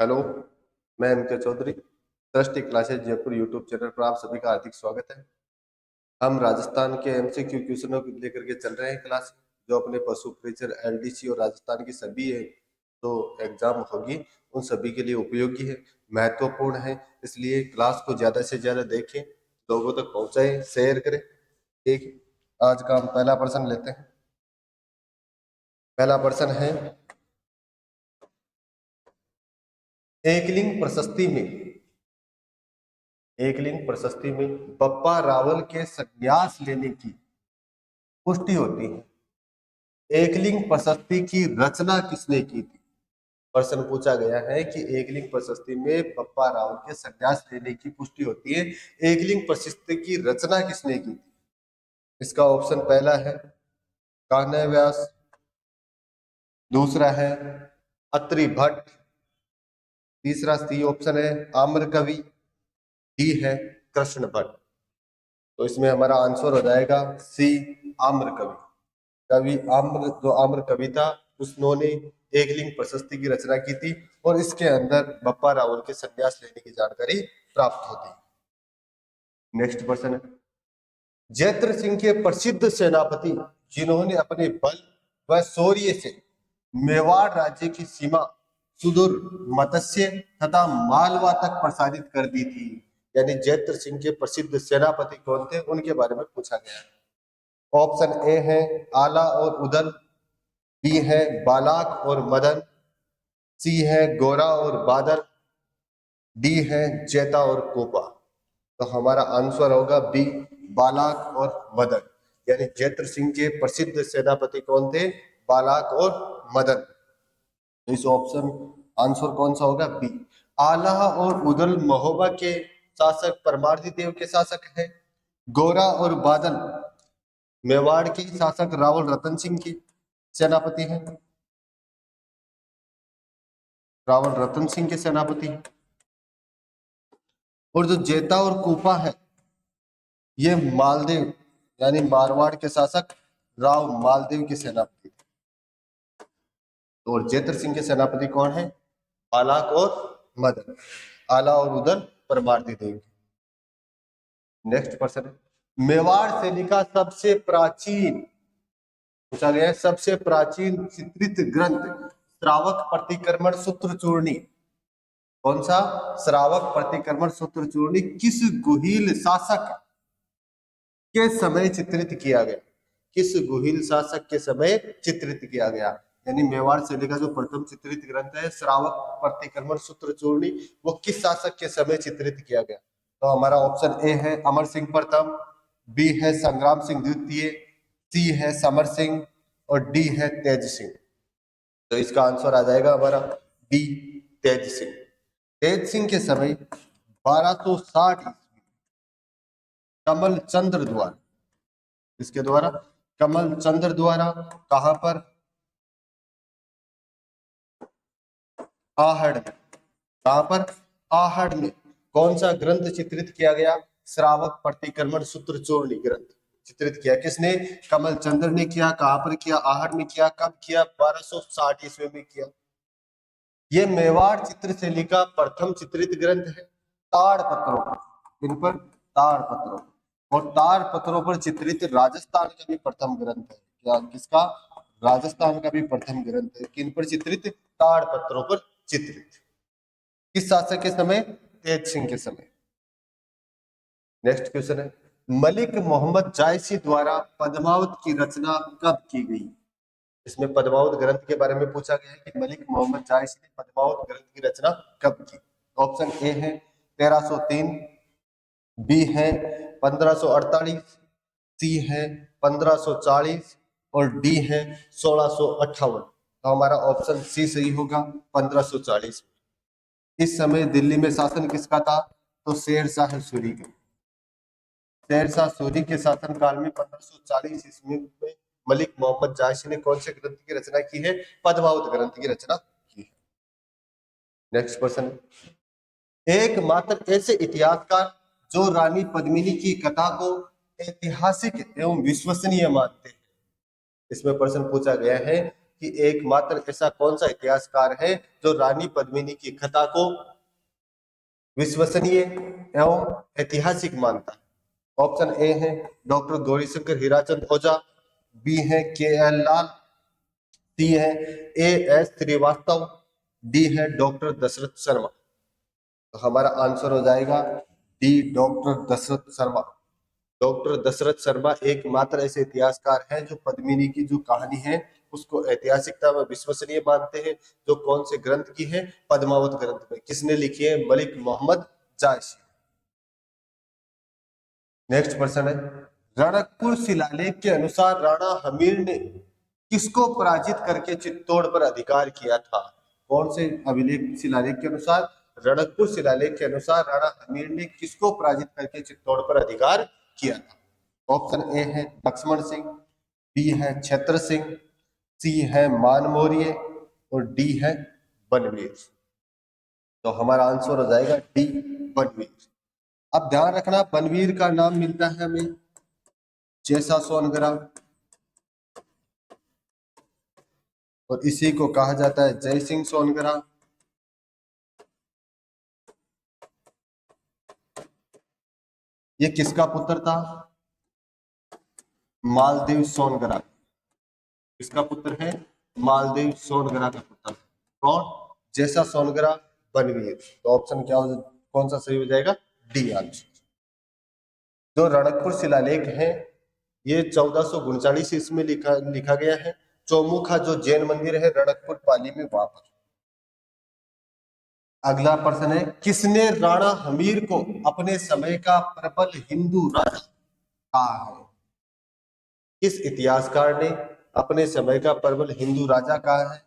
Hello, मैं M के चौधरी। दृष्टि क्लासेज जयपुर यूट्यूब चैनल पर आप सभी का हार्दिक स्वागत है। हम राजस्थान के एमसीक्यू क्वेश्चनों को लेकर के चल रहे हैं क्लास, जो अपने पशु फीचर एलडीसी और राजस्थान की सभी है तो एग्जाम होगी उन सभी के लिए उपयोगी है, महत्वपूर्ण है। इसलिए क्लास को ज्यादा से ज्यादा देखें, लोगों तक पहुंचाएं, शेयर करें। ठीक है, आज का हम पहला प्रश्न लेते हैं। पहला प्रश्न है, एकलिंग प्रशस्ति में एकलिंग प्रशस्ति में बप्पा रावल के संन्यास लेने की पुष्टि होती है। एकलिंग प्रशस्ति की रचना किसने की थी? प्रश्न पूछा गया है कि एकलिंग प्रशस्ति में बप्पा रावल के संन्यास लेने की पुष्टि होती है, एकलिंग प्रशस्ति की रचना किसने की थी? इसका ऑप्शन पहला है कान्ह व्यास, दूसरा है अत्रि भट्ट, तीसरा सी ऑप्शन है आम्र कवि, डी है कृष्ण भट्ट। तो इसमें हमारा आंसर हो जाएगा सी, आम्र कवि। कवि आम्र, जो आम्र कवि था, उसने एकलिंग प्रशस्ति की रचना की थी और इसके अंदर बप्पा रावल के संन्यास लेने की जानकारी प्राप्त होती है। नेक्स्ट क्वेश्चन है, जयद्रथ सिंह के प्रसिद्ध सेनापति जिन्होंने अपने बल व शौर्य से मेवाड़ राज्य की सीमा सुदूर मत्स्य तथा मालवा तक प्रसारित कर दी थी। यानी जयद्रथ सिंह के प्रसिद्ध सेनापति कौन थे, उनके बारे में पूछा गया है। ऑप्शन ए है आला और उदल, बी है बालाक और मदन, सी है गोरा और बादल, डी है जैता और कोपा। तो हमारा आंसर होगा बी, बालाक और मदन। यानी जयद्रथ सिंह के प्रसिद्ध सेनापति कौन थे? बालाक और मदन। तो इस ऑप्शन आंसर कौन सा होगा? बी। आला और उदल महोबा के शासक परमार्दी देव के शासक हैं। गोरा और बादल मेवाड़ के शासक रावल रतन सिंह के सेनापति हैं। रावल रतन सिंह के सेनापति हैं। और जो जेता और कोपा है, ये मालदेव यानी मारवाड़ के शासक राव मालदेव के सेनापति थे। और जयद्रथ सिंह के सेनापति कौन है? बालाक और मदन। आला और उदल परमार्दी देव। नेक्स्ट प्रश्न है, मेवाड़ शैली का सबसे प्राचीन, पूछा गया है, सबसे प्राचीन चित्रित ग्रंथ श्रावक प्रतिक्रमण सूत्र चूर्णी। कौन सा? श्रावक प्रतिक्रमण सूत्र चूर्णी किस गुहिल शासक के समय चित्रित किया गया? किस गुहिल शासक के समय चित्रित किया गया? यानी मेवाड़ शैली का जो प्रथम चित्रित ग्रंथ है श्रावक प्रतिक्रमण सूत्र चूर्णी, वो किस शासक के समय चित्रित किया गया? तो हमारा ऑप्शन ए है अमर सिंह प्रथम, बी है संग्राम सिंह द्वितीय, सी है समर सिंह और डी है तेज सिंह। तो इसका आंसर आ जाएगा हमारा डी, तेज सिंह। तेज सिंह के समय 1260 कमल चंद्र द्वारा, इसके द्वारा कमल चंद्र द्वारा कहां पर? आहड़ में। कहां पर? आहड़ में। कौन सा ग्रंथ चित्रित किया गया? श्रावक प्रतिक्रमण सूत्र चूर्णी ग्रंथ चित्रित किया किसने? कमल चंद्र ने किया। कहां पर किया? आहड़ में किया। कब किया? 1260 ईस्वी में किया। ये मेवाड़ चित्र शैली का प्रथम चित्रित ग्रंथ है ताड़ पत्रों पर। इन पर ताड़ पत्रों, और ताड़ पत्रों पर चित्रित राजस्थान का भी प्रथम ग्रंथ है। क्या? किसका? राजस्थान का भी प्रथम ग्रंथ है। किन पर चित्रित? ताड़ पत्रों पर चित्रित। किस शासक के समय? तेज सिंह के समय। नेक्स्ट क्वेश्चन है, मलिक मोहम्मद जायसी द्वारा पद्मावत की रचना कब की गई? इसमें पद्मावत ग्रंथ के बारे में पूछा गया है कि मलिक मोहम्मद जायसी ने पद्मावत ग्रंथ की रचना कब की? ऑप्शन ए है 1303, बी है 1548, सी है 1540 और डी है 1658। तो हमारा ऑप्शन सी सही होगा, 1540। इस समय दिल्ली में शासन किसका था? तो शेरशाह सूरी का। शेरशाह सूरी के शासन काल में 1540 ईस्वी में मलिक मोहम्मद जायसी ने कौन से ग्रंथ की रचना की है? पद्मावत ग्रंथ की रचना की है। नेक्स्ट क्वेश्चन, एकमात्र ऐसे इतिहासकार जो रानी पद्मिनी की कथा को ऐतिहासिक एवं विश्वसनीय मानते हैं। इसमें प्रश्न पूछा गया है कि एकमात्र ऐसा कौन सा इतिहासकार है जो रानी पद्मिनी की कथा को विश्वसनीय एवं ऐतिहासिक मानता है? ऑप्शन ए है डॉक्टर गौरीशंकर हीराचंद ओझा, बी है के एल लाल, सी है ए एस श्रीवास्तव, डी है डॉक्टर दशरथ शर्मा। तो हमारा आंसर हो जाएगा D doctor Dashrath Sharma. Doctor Dashrath Sharma एकमात्र ऐसे इतिहासकार हैं जो पद्मिनी की जो कहानी है उसको ऐतिहासिकता में विश्वसनीय मानते हैं। जो कौन से ग्रंथ की है? पद्मावत ग्रंथ में। किसने लिखी है? मलिक मोहम्मद जायसी। नेक्स्ट प्रश्न है, रणकपुर शिलालेख के अनुसार राणा हमीर ने किसको पराजित करके चित्तौड़ पर अधिकार किया था? कौन से अभिलेख शिलालेख के अनुसार? रणकपुर शिलालेख के अनुसार राणा हमीर ने किसको पराजित करके चित्तौड़ पर अधिकार किया था? ऑप्शन ए है लक्ष्मण सिंह, बी है छत्र सिंह, सी है मान मौर्य और डी है बनवीर। तो हमारा आंसर हो जाएगा डी बनवीर। अब ध्यान रखना बनवीर का नाम मिलता है हमें जैसा सोनगरा और इसी को कहा जाता है जय सिंह सोनगरा। ये किसका पुत्र था? मालदेव सोनगरा। किसका पुत्र है? मालदेव सोनगरा का पुत्र। कौन? जैसा सोनगरा बनवीर। तो ऑप्शन क्या हो, कौन सा सही हो जाएगा? D answer. जो रणकपुर शिलालेख है ये 1439 इसमें लिखा गया है। चौमुखा जो जैन मंदिर है रणकपुर पाली में वहां पर। अगला प्रश्न है, किसने राणा हमीर को अपने समय का प्रबल हिंदू राजा कहा है? किस इतिहासकार ने अपने समय का प्रबल हिंदू राजा कहा है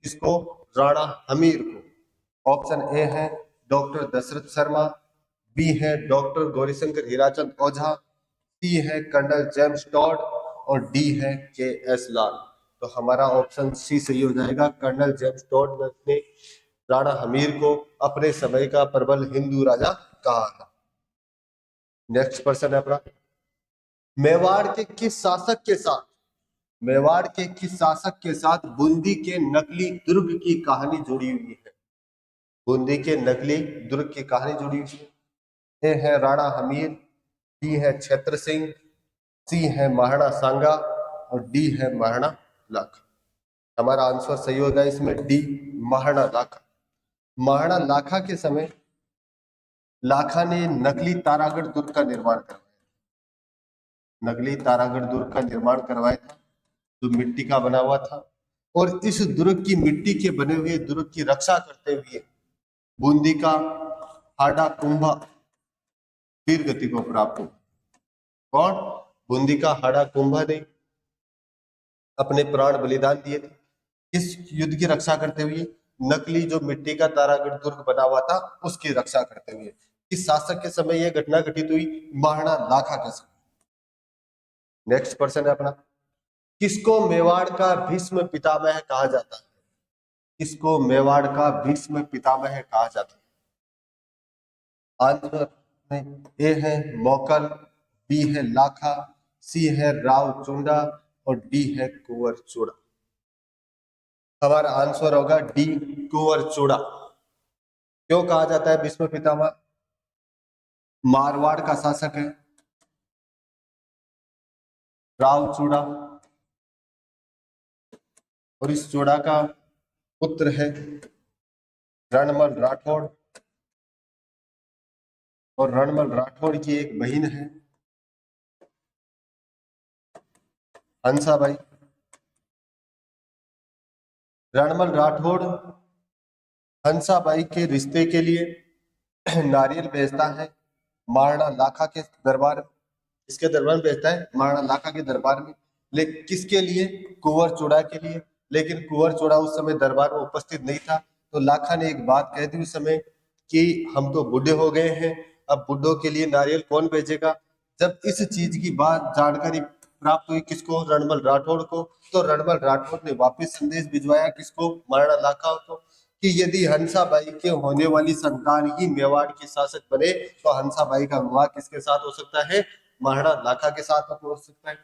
इसको? राणा हमीर को। ऑप्शन ए है डॉक्टर दशरथ शर्मा, बी है डॉक्टर गौरीशंकर हीराचंद ओझा, सी है कर्नल जेम्स टॉड और डी है के एस लाल। तो हमारा ऑप्शन सी सही हो जाएगा। कर्नल जेम्स टॉड ने राणा हमीर को अपने समय का प्रबल हिंदू राजा कहा था। नेक्स्ट प्रश्न है अपना, मेवाड़ के किस शासक के साथ बूंदी के नकली दुर्ग की कहानी जुड़ी हुई है? बूंदी के नकली दुर्ग की कहानी जुड़ी हुई है। ए है राणा हमीर, बी है छत्र सिंह, सी है महाराणा सांगा और डी है महाराणा लाखा। हमारा आंसर सही होगा इसमें डी महाराणा लाखा। महाराणा लाखा के समय लाखा ने नकली तारागढ़ दुर्ग का निर्माण करवाया। नकली तारागढ़ दुर्ग का निर्माण करवाया था जो मिट्टी का बना हुआ था। और इस दुर्ग की मिट्टी के बने हुए दुर्ग की रक्षा करते हुए बूंदी का हाड़ा कुंभा वीर गति को प्राप्त हुआ। कौन? बूंदी का हाड़ा कुंभा ने अपने प्राण बलिदान दिए थे। इस युद्ध की रक्षा करते हुए नकली जो मिट्टी का तारागढ़ दुर्ग बना हुआ था उसकी रक्षा करते हुए। किस शासक के समय यह घटना घटित हुई? महाराणा लाखा के समय। नेक्स्ट प्रश्न है अपना, किसको मेवाड़ का भीष्म पितामह कहा जाता है? किसको मेवाड़ का भीष्म पितामह कहा जाता है? आंसर में ए है मोकल, बी है लाखा, सी है राव चुंडा और डी है कुंवर चूड़ा। हमारा आंसर होगा डी कुंवर चूड़ा। क्यों कहा जाता है भीष्म पितामह? मारवाड़ का शासक है राव चूड़ा और इस चूड़ा का पुत्र है रणमल राठौड़ और रणमल राठौड़ की एक बहन है हंसाबाई। रणमल राठौड़ हंसाबाई के रिश्ते के लिए नारियल भेजता है महाराणा लाखा के दरबार। इसके दरबार में भेजता है महाराणा लाखा के दरबार में। लेकिन किसके लिए? कुंवर चूड़ा के लिए। लेकिन कुंवर चूड़ा उस समय दरबार में उपस्थित नहीं था। तो लाखा ने एक बात कह दी उस समय कि हम तो बूढ़े हो गए हैं, अब बूढ़ों के लिए नारियल कौन भेजेगा? जब इस चीज की बात जानकारी प्राप्त हुई किसको? रणमल राठौड़ को। तो रणमल राठौड़ ने वापस संदेश भिजवाया किसको? महाराणा लाखा को कि यदि हंसाबाई के होने वाली संतान ही मेवाड़ के शासक बने तो हंसाबाई का विवाह किसके साथ हो सकता है? महाराणा लाखा के साथ हो सकता है।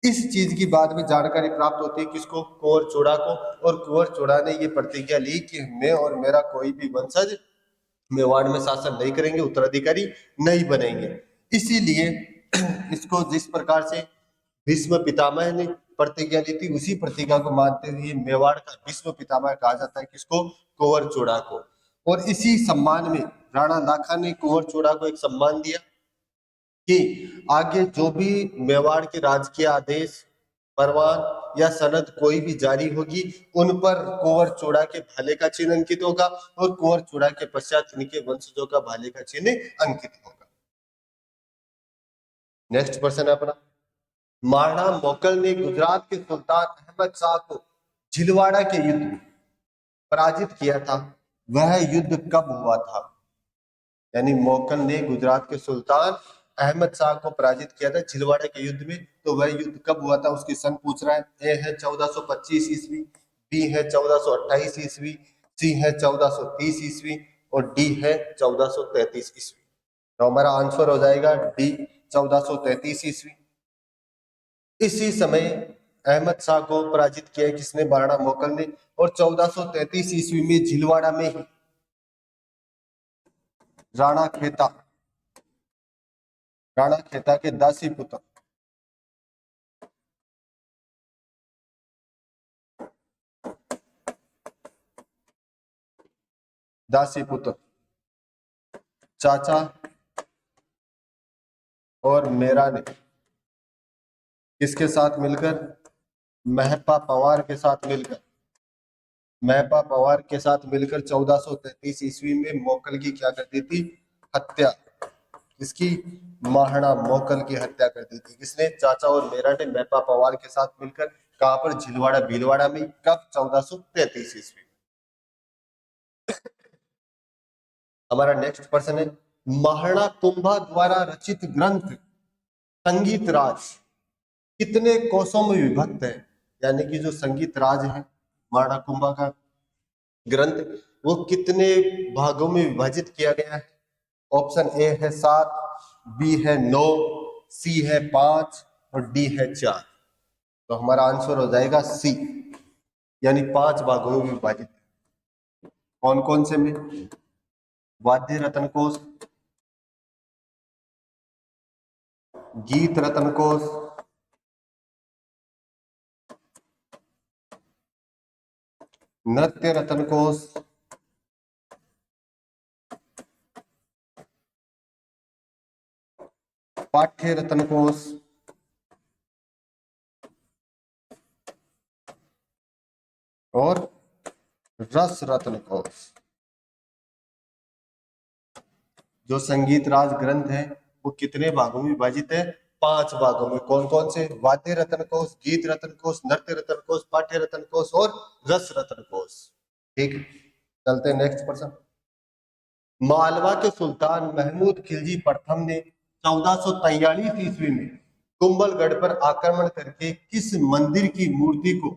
इस चीज की बाद में जानकारी प्राप्त होती है किसको, कुंवर चूड़ा को। और कुंवर चूड़ा ने ये प्रतिज्ञा ली कि मैं और मेरा कोई भी वंशज मेवाड़ में शासन नहीं करेंगे, उत्तराधिकारी नहीं बनेंगे। इसीलिए इसको जिस प्रकार से भीष्म पितामह ने प्रतिज्ञा ली थी, उसी प्रतिज्ञा को मानते हुए मेवाड़ का भीष्म पितामह कहा जाता है किसको, कुंवर चूड़ा को। और इसी सम्मान में राणा लाखा ने कुंवर चूड़ा को एक सम्मान दिया कि आगे जो भी मेवाड़ के राजकीय आदेश, परवान या सनद कोई भी जारी होगी, उन पर कुंवर चूड़ा के भाले का चिन्ह अंकित होगा और कुंवर चूड़ा के पश्चात इनके वंशजों का भाले का चिन्ह अंकित होगा। नेक्स्ट प्रश्न है अपना, महाराणा मोकल ने गुजरात के सुल्तान अहमद शाह को झिलवाड़ा के युद्ध में पराजित किया था, वह युद्ध कब हुआ था? यानी मोकल ने गुजरात के सुल्तान अहमद शाह को पराजित किया था झिलवाड़ा के युद्ध में, तो वह युद्ध कब हुआ था उसकी सन पूछ रहा है। ए है 1425 ईस्वी, बी है 1428 ईस्वी, सी है 1430 ईस्वी और डी है 1433 ईस्वी। तो हमारा आंसर हो जाएगा डी 1433 ईस्वी। इसी समय अहमद शाह को पराजित किया किसने, महाराणा मोकल ने। और 1433 ईस्वी में झिलवाड़ा में ही राणा खेता, राणा खेता के दासी पुत्र चाचा और मेरा ने किसके साथ मिलकर, महपा पंवार के साथ मिलकर, महपा पंवार के साथ मिलकर 1433 ईस्वी में मोकल की क्या कर दी थी, हत्या। इसकी महाराणा मोकल की हत्या कर दी थी किसने, चाचा और मेरा ने महपा पंवार के साथ मिलकर। कहां पर, झिलवाड़ा भीलवाड़ा में। कब, 1433 ईस्वी। हमारा नेक्स्ट प्रश्न है, महाराणा कुंभा द्वारा रचित ग्रंथ संगीत राज कितने कोशों में विभक्त है? यानी कि जो संगीत राज है महाराणा कुंभा का ग्रंथ, वो कितने भागों में विभाजित किया गया है? ऑप्शन ए है 7, बी है 9, सी है 5 और डी है 4। तो हमारा आंसर हो जाएगा सी, यानी 5 भागों में विभाजित। कौन कौन से में, वाद्य रत्न कोश, गीत रत्न कोश, नृत्य रत्न कोश, पाठ्य रत्न कोश और रस रत्न कोश। जो संगीत राज ग्रंथ है वो कितने भागों में विभाजित है, 5 भागों में। कौन कौन से, वाद्य रत्न कोश, गीत रत्न कोश, नृत्य रत्न कोश, पाठ्य रत्न कोश और रस रत्न कोश। ठीक, चलते नेक्स्ट प्रश्न। मालवा के सुल्तान महमूद खिलजी प्रथम ने 1443 ईस्वी में कुंभलगढ़ पर आक्रमण करके किस मंदिर की मूर्ति को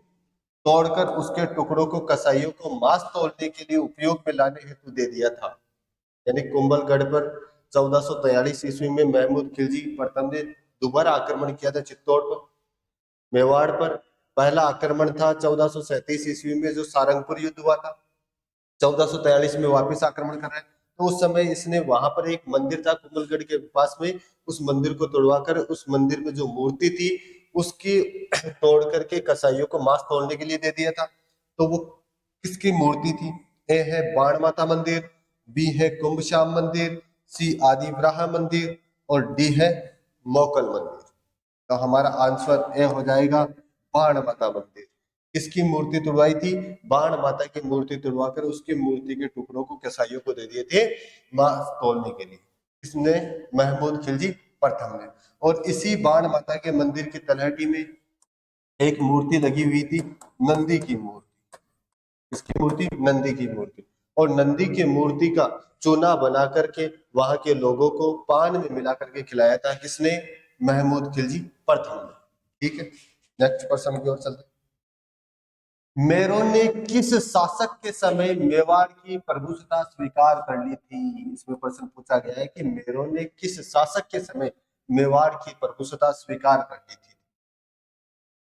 तोड़कर उसके टुकड़ों को कसाईयों को मांस तोड़ने के लिए उपयोग में लाने हेतु दे दिया था? यानी कुंभलगढ़ पर 1443 ईस्वी में महमूद खिलजी प्रथम ने दोबारा आक्रमण किया था चित्तौड़ पर। मेवाड़ पर पहला आक्रमण था 1437 ईस्वी में जो सारंगपुर युद्ध हुआ था। 1443 में वापस आक्रमण कर रहे हैं, तो उस समय इसने वहां पर एक मंदिर था कुंभलगढ़ के पास में, उस मंदिर को तोड़वाकर उस मंदिर में जो मूर्ति थी उसकी तोड़ करके कसाईयों को मांस तोड़ने के लिए दे दिया था। तो वो किसकी मूर्ति थी? ए है बाण माता मंदिर, बी है कुंभ श्याम मंदिर, सी आदि वराह मंदिर और डी है मोकल मंदिर। तो हमारा आंसर ए हो जाएगा बाण माता मंदिर। किसकी मूर्ति तुड़वाई थी? बाण माता की मूर्ति तुड़वाकर उसकी मूर्ति के टुकड़ों को कसाईयों को दे दिए थे मांस तोड़ने के लिए। इसने महमूद खिलजी प्रथम ने। और इसी बाण माता के मंदिर की तलहटी में एक मूर्ति लगी हुई थी, नंदी की मूर्ति। इसकी मूर्ति, नंदी की मूर्ति। और नंदी की मूर्ति का चूना बना करके वहां के लोगों को पान में मिला करके खिलाया था किसने? महमूद खिलजी प्रथम ने। ठीक है, नेक्स्ट प्रश्न की ओर चलते। मेरों ने किस शासक के समय मेवाड़ की प्रभुसत्ता स्वीकार कर ली थी? इसमें प्रश्न पूछा गया है कि मेरों ने किस शासक के समय मेवाड़ की प्रभुसत्ता स्वीकार कर ली थी?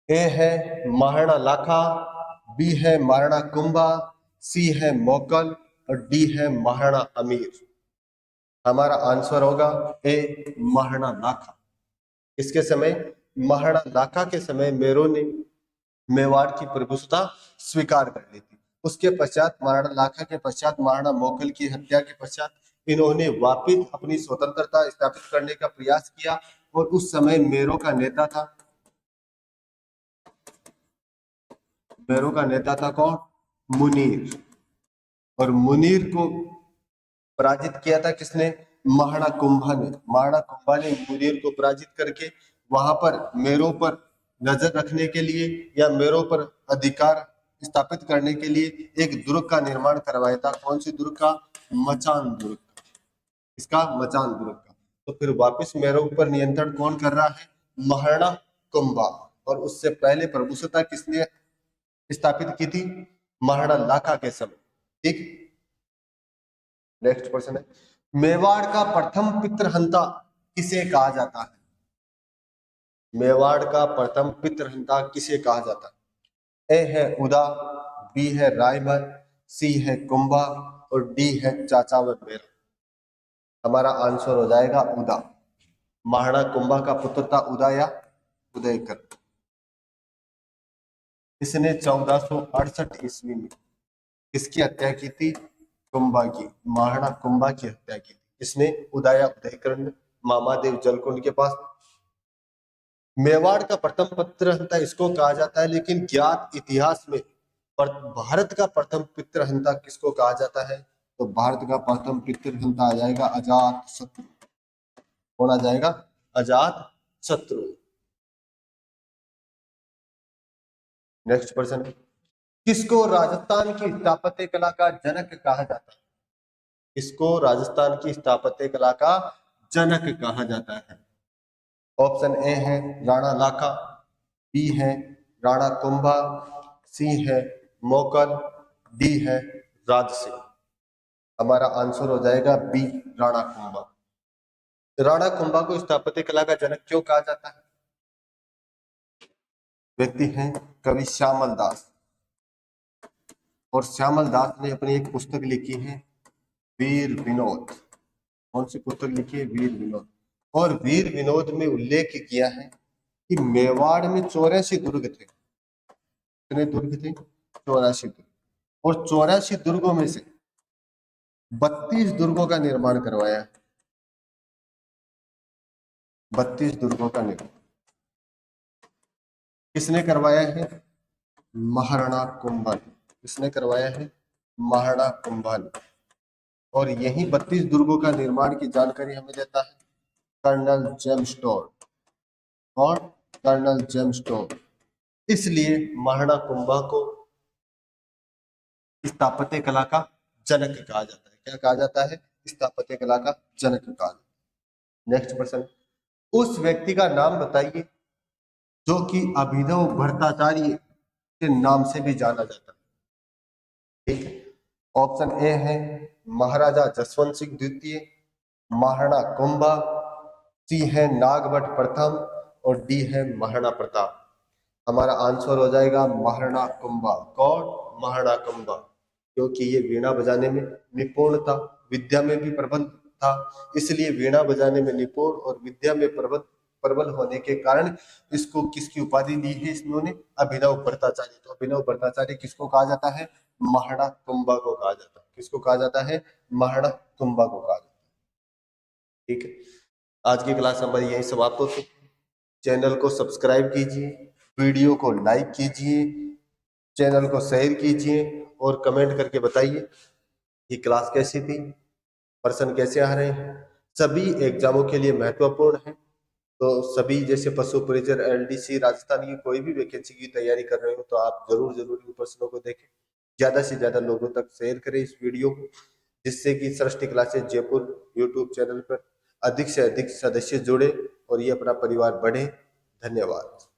ए है महाराणा लाखा, बी है महाराणा कुंभा, सी है मोकल और डी है महाराणा अमीर। हमारा आंसर होगा ए महाराणा लाखा। इसके समय महाराणा लाखा के समय मेरो ने मेवाड़ की प्रभुसत्ता स्वीकार कर ली थी। उसके पश्चात महाराणा लाखा के पश्चात महाराणा मोकल की हत्या के पश्चात इन्होंने वापिस अपनी स्वतंत्रता स्थापित करने का प्रयास किया और उस समय मेरो का नेता था, मेरो का नेता था कौन? मुनीर। और मुनीर को पराजित किया था किसने? महाराणा कुंभा ने। महाराणा कुंभा ने मुनीर को पराजित करके वहां पर मेरो पर नजर रखने के लिए या मेरो पर अधिकार स्थापित करने के लिए एक दुर्ग का निर्माण करवाया था। कौन सी दुर्ग का? मचान दुर्ग। इसका मचान दुर्ग का। तो फिर वापस मेरो पर नियंत्रण कौन कर रहा है? महाराणा कुंभा। और उससे पहले प्रभुसत्ता किसने स्थापित की थी? महाराणा लाखा के समय। ठीक, नेक्स्ट क्वेश्चन है, मेवाड़ का प्रथम पितृहंता किसे कहा जाता है? मेवाड़ का प्रथम पितृहंता किसे कहा जाता है? ए है उदा, बी है रायमल, सी है कुंभा और डी है चाचावर मेरा। हमारा आंसर हो जाएगा उदा। महाराणा कुंभा का पुत्र था उदा या उदयकर। इसने 1468 ईस्वी में किसकी हत्या की थी? कुंभा की। महाराणा कुंभा की हत्या की थी। इसने उदया उदयकर ने मामादेव जलकुंड के पास। मेवाड़ का प्रथम पितृहंता इसको कहा जाता है, लेकिन ज्ञात इतिहास में भारत का प्रथम पितृहंता किसको कहा जाता है? तो भारत का प्रथम पितृहंता आ जाएगा अजात शत्रु। कौन आ जाएगा? अजात शत्रु। नेक्स्ट प्रश्न, किसको राजस्थान की स्थापत्य कला का जनक कहा जाता है? किसको राजस्थान की स्थापत्य कला का जनक कहा जाता है? ऑप्शन ए है राणा लाखा, बी है राणा कुंभा, सी है मोकल, डी है राजसिंह। हमारा आंसर हो जाएगा बी राणा कुंभा। राणा कुंभा को स्थापत्य कला का जनक क्यों कहा जाता है? व्यक्ति हैं कवि श्यामल दास। और श्यामल दास ने अपनी एक पुस्तक लिखी है वीर विनोद। कौन सी पुस्तक लिखी है? वीर विनोद। और वीर विनोद में उल्लेख किया है कि मेवाड़ में 84 दुर्ग थे। कितने दुर्ग थे? 84 दुर्ग। और 84 दुर्गों में से 32 दुर्गों का निर्माण करवाया। 32 दुर्गों का निर्माण किसने करवाया है? महाराणा कुंभा ने। किसने करवाया है? महाराणा कुंभा ने। और यही 32 दुर्गों का निर्माण की जानकारी हमें देता है कर्नल जेम्स टोड। और कर्नल जेम्स टोड। इसलिए महाराणा कुंभा को स्थापत्य कला का जनक कहा जाता है। क्या कहा जाता है? स्थापत्य कला का जनक कहा जाता है। नेक्स्ट प्रश्न, उस व्यक्ति का नाम बताइए जो कि अभिनव भट्टाचार्य के नाम से भी जाना जाता है। ठीक है, ऑप्शन ए है महाराजा जसवंत सिंह द्वितीय, महाराणा कुंभा, सी है नागभट्ट प्रथम और डी है महाराणा प्रताप। हमारा आंसर हो जाएगा महाराणा कुंभा। कौन? महाराणा कुंभा। क्योंकि ये वीणा बजाने में निपुण था, विद्या में भी प्रबल था, इसलिए वीणा बजाने में निपुण और विद्या में प्रबल होने के कारण इसको किसकी उपाधि दी है इन्होंने? अभिनव भट्टाचार्य। तो अभिनव भट्टाचार्य किसको कहा जाता है? महाराणा कुंभा को कहा जाता है। किसको कहा जाता है? महाराणा कुंभा को कहा जाता है। ठीक है, आज की क्लास हमारी यही समाप्त होती है। चैनल को सब्सक्राइब कीजिए, वीडियो को लाइक कीजिए, चैनल को शेयर कीजिए और कमेंट करके बताइए कि क्लास कैसी थी, प्रश्न कैसे आ रहे हैं। सभी एग्जामों के लिए महत्वपूर्ण है। तो सभी जैसे पशु परिचर, एलडीसी, राजस्थान की कोई भी वैकेंसी की तैयारी कर रहे हो तो आप जरूर इन प्रश्नों को देखें। ज्यादा से ज्यादा लोगों तक शेयर करें इस वीडियो को, जिससे कि सृष्टि क्लासेस जयपुर यूट्यूब चैनल पर अधिक से अधिक सदस्य जुड़े और ये अपना परिवार बढ़े। धन्यवाद।